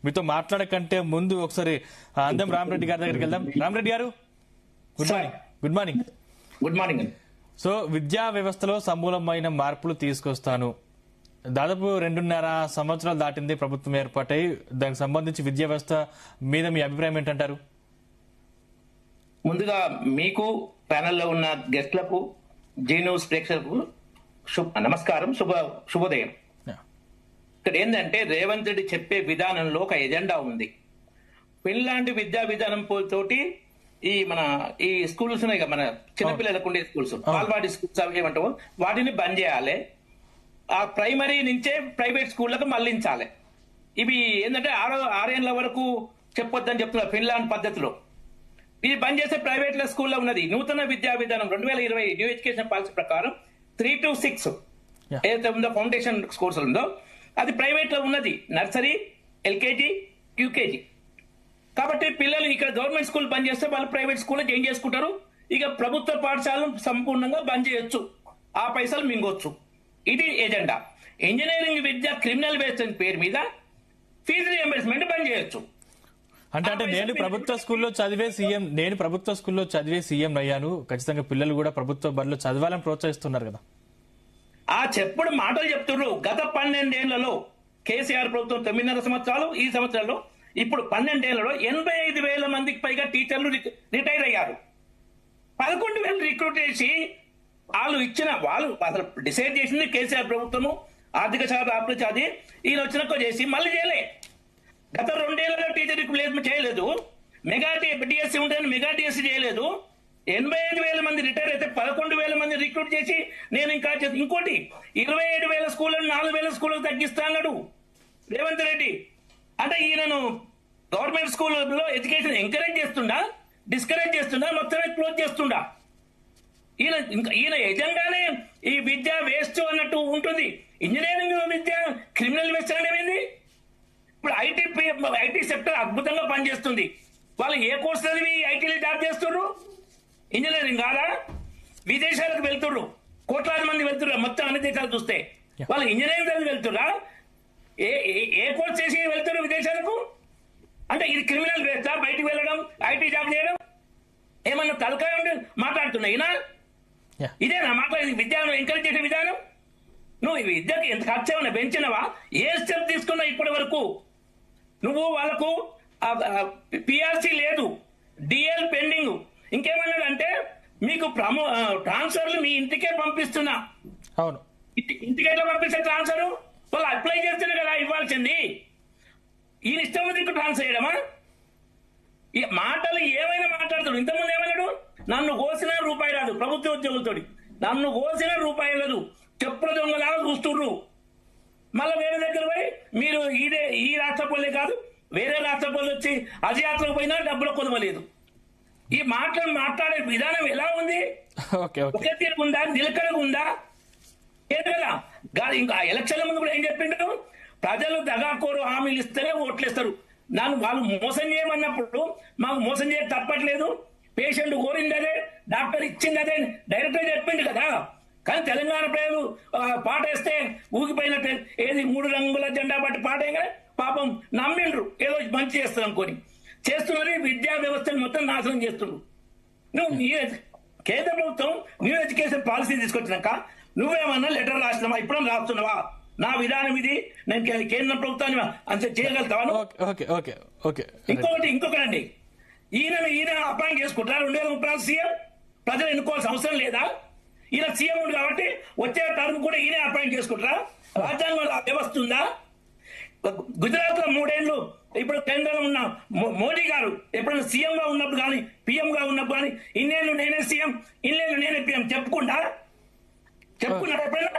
మీతో మాట్లాడకంటే ముందు ఒకసారి అందం రామరెడ్డి గారి దగ్గరికి వెళ్దాం. రామరెడ్డి గారు, good morning. Good morning. So విద్యా వ్యవస్థలో సమూలమైన మార్పులు తీసుకొస్తాను. దాదాపు 2.5 సంవత్సరాలు దాటింది ప్రభుత్వం ఏర్పాటై. దానికి సంబంధించి విద్యా వ్యవస్థ మీద మీ అభిప్రాయం ఏంటంటారు? ముందుగా మీకు ప్యానెల్లో ఉన్న గెస్ట్లకు, జీ న్యూస్ ప్రేక్షకులకు నమస్కారం, శుభోదయం. ఇక్కడ ఏంటంటే రేవంత్ రెడ్డి చెప్పే విధానంలో ఒక ఎజెండా ఉంది. పెళ్ళాంటి విద్యా విధానం తోటి ఈ స్కూల్స్ ఉన్నాయి, మన చిన్నపిల్లలకు ఉండే స్కూల్స్, బాల్వాడి స్కూల్స్ అవి ఏమంటావు, వాటిని బంద్ చేయాలి. ఆ ప్రైమరీ నుంచే ప్రైవేట్ స్కూళ్లకు మళ్లించాలి. ఇవి ఏంటంటే 6 ఏళ్ల వరకు చెప్పొద్దని చెప్తున్నారు ఫిన్లాండ్ పద్ధతిలో. ఇది బంద్ చేసే ప్రైవేట్ స్కూల్లో ఉన్నది. నూతన విద్యా విధానం 2020 న్యూ ఎడ్యుకేషన్ పాలసీ ప్రకారం 3 to 6 ఏదైతే ఉందో ఫౌండేషన్ కోర్స్ ఉందో అది ప్రైవేట్ లో ఉన్నది, నర్సరీ, ఎల్కేజీ, యూకేజీ. కాబట్టి పిల్లలు ఇక్కడ గవర్నమెంట్ స్కూల్ బంద్ చేస్తే వాళ్ళు ప్రైవేట్ స్కూల్లో జాయిన్ చేసుకుంటారు. ఇక ప్రభుత్వ పాఠశాలను సంపూర్ణంగా బంద్ చేయొచ్చు, ఆ పైసలు మింగొచ్చు. ఇది ఎజెండా. ఇంజనీరింగ్ విద్య క్రిమినల్ వేస్ట్ పేరు మీద ఫీజు రియంబర్స్మెంట్ బంద్ చేయొచ్చు. అంటే నేను ప్రభుత్వ స్కూల్లో చదివే సీఎం అయ్యాను, ఖచ్చితంగా పిల్లలు కూడా ప్రభుత్వ బడిలో చదవాలని ప్రోత్సహిస్తున్నారు కదా. ఆ చెప్పుడు మాటలు చెప్తున్నారు. గత 12 ఏళ్లలో కేసీఆర్ ప్రభుత్వం 9.5 సంవత్సరాలు, ఈ సంవత్సరంలో ఇప్పుడు 12 ఏళ్లలో 85,000 మందికి పైగా టీచర్లు రిటైర్ అయ్యారు. 11,000 రిక్రూట్ చేసి వాళ్ళు అసలు డిసైడ్ చేసింది కేసీఆర్ ప్రభుత్వము, ఆర్థిక శాఖ అప్రచాది ఈయన వచ్చినాక చేసి మళ్ళీ చేయలే. గత 2 ఏళ్లలో టీచర్ రిక్రూట్మెంట్ చేయలేదు. మెగా డిఎస్సీ ఉంటే మెగా డిఎస్సీ చేయలేదు. 85,000 మంది రిటైర్ అయితే 11,000 మంది రిక్రూట్ చేసి నేను ఇంకోటి 27,000 స్కూళ్ళను 4,000 స్కూళ్ళకు తగ్గిస్తా అన్నాడు రేవంత్ రెడ్డి. అంటే ఈయనను గవర్నమెంట్ స్కూల్లో ఎడ్యుకేషన్ ఎంకరేజ్ చేస్తుండా, డిస్కరేజ్ చేస్తుండా, మొత్తమే క్లోజ్ చేస్తుండా? ఈయన ఎజెండానే ఈ విద్య వేస్ట్ అన్నట్టు ఉంటుంది. ఇంజనీరింగ్ విద్య క్రిమినల్ వేస్ట్ అనేది. ఇప్పుడు ఐటీ సెక్టర్ అద్భుతంగా పనిచేస్తుంది. వాళ్ళు ఏ కోర్సు చదివి ఐటీలో జాబ్ చేస్తున్నారు? ఇంజనీరింగ్ కాదా? విదేశాలకు వెళ్తుర్రు, కోట్లాది మంది వెళ్తుర్రు. మొత్తం అన్ని దేశాలు చూస్తే వాళ్ళు ఇంజనీరింగ్ చదివి వెళ్తుర్రా? ఏ కోర్స్ చేసి వెళ్తున్నారు విదేశాలకు? అంటే ఇది క్రిమినల్ వేస్టా? బయటికి వెళ్ళడం, ఐటీ జాబ్ చేయడం ఏమన్నా తలకాయ ఉండి మాట్లాడుతున్నా ఈయన? ఇదేనా మాట్లాడేది? విద్యను ఎంకరేజ్ చేసే విధానం? నువ్వు ఈ విద్యకి ఎంత ఖర్చు ఏమన్నా పెంచినవా? ఏ స్టెప్ తీసుకున్నావు ఇప్పటి వరకు? నువ్వు వాళ్ళకు పిఆర్సీ లేదు, డిఎల్ పెండింగ్. ఇంకేమన్నాడంటే మీకు ట్రాన్స్ఫర్లు మీ ఇంటికే పంపిస్తున్నా. అవును, ఇంటికి ఎట్లా పంపిస్తే ట్రాన్స్ఫర్? వాళ్ళు అప్లై చేస్తేనే కదా ఇవ్వాల్సింది. ఈయన ఇష్టం నీకు ట్రాన్స్ఫర్ చేయడమా? ఈ మాటలు ఏమైనా మాట్లాడుతాడు. ఇంతకుముందు ఏమన్నాడు? నన్ను కోసిన రూపాయి రాదు, ప్రభుత్వ ఉద్యోగులతో నన్ను కోసిన రూపాయి లేదు, చెప్పుల దొంగలాగా చూస్తుర్రు. మళ్ళీ వేరే దగ్గర పోయి మీరు ఈ రాష్ట్ర పోలే కాదు, వేరే రాష్ట్ర పోలు వచ్చి అజయాత్రకు పోయినా డబ్బులు కొదవలేదు. ఈ మాట్లాడే విధానం ఎలా ఉంది? ఒకే తీరు ఉందా? నిలకడగా ఉందా? లేదు కదా. ఇంకా ఎలక్షన్ల ముందు కూడా ఏం చెప్పిండు? ప్రజలు దగాకోరు హామీలు ఇస్తేనే ఓట్లేస్తారు. వాళ్ళు మోసం చేయమన్నప్పుడు మాకు మోసం చేయ తప్పట్లేదు, పేషెంట్ కోరింది అదే, డాక్టర్ ఇచ్చింది అదే డైరెక్ట్గా చెప్పిండు కదా. కానీ తెలంగాణ ప్రజలు పాట వేస్తే ఊగిపోయినట్టు, ఏది 3 రంగుల జెండా బట్టి పాట వేయగానే పాపం నమ్మిండ్రు, ఏదో మంచి చేస్తారు అనుకోని. చేస్తున్నది విద్యా వ్యవస్థను మొత్తం నాశనం చేస్తుండ్రు. నువ్వు కేంద్ర ప్రభుత్వం న్యూ ఎడ్యుకేషన్ పాలసీ తీసుకొచ్చినాక నువ్వేమన్నా లెటర్ రాసినావా? ఇప్పుడన్నా రాస్తున్నావా? నా విధానం ఇది, నేను కేంద్ర ప్రభుత్వాన్ని అంతే చేయగలుగుతాను. ఇంకొకటి ఈయన అపాయింట్ చేసుకుంటారా? 2030 సీఎం ప్రజలు ఎన్నుకోవాల్సిన అవసరం లేదా? ఈయన సీఎం ఉంది కాబట్టి వచ్చే టర్మ్ కూడా ఈయన అపాయింట్ చేసుకుంటారా? రాజ్యాంగంలో వ్యవస్థ ఉందా? గుజరాత్ లో 3 ఏళ్లు ఇప్పుడు కేంద్రంలో ఉన్న మోడీ గారు ఎప్పుడైనా సీఎం గా ఉన్నప్పుడు కానీ, పిఎం గా ఉన్నప్పుడు కానీ, ఇన్నేళ్ళు నేనే సీఎం, ఇన్నేళ్ళు నేనే పిఎం చెప్పుకున్నారా ఎప్పుడైనా?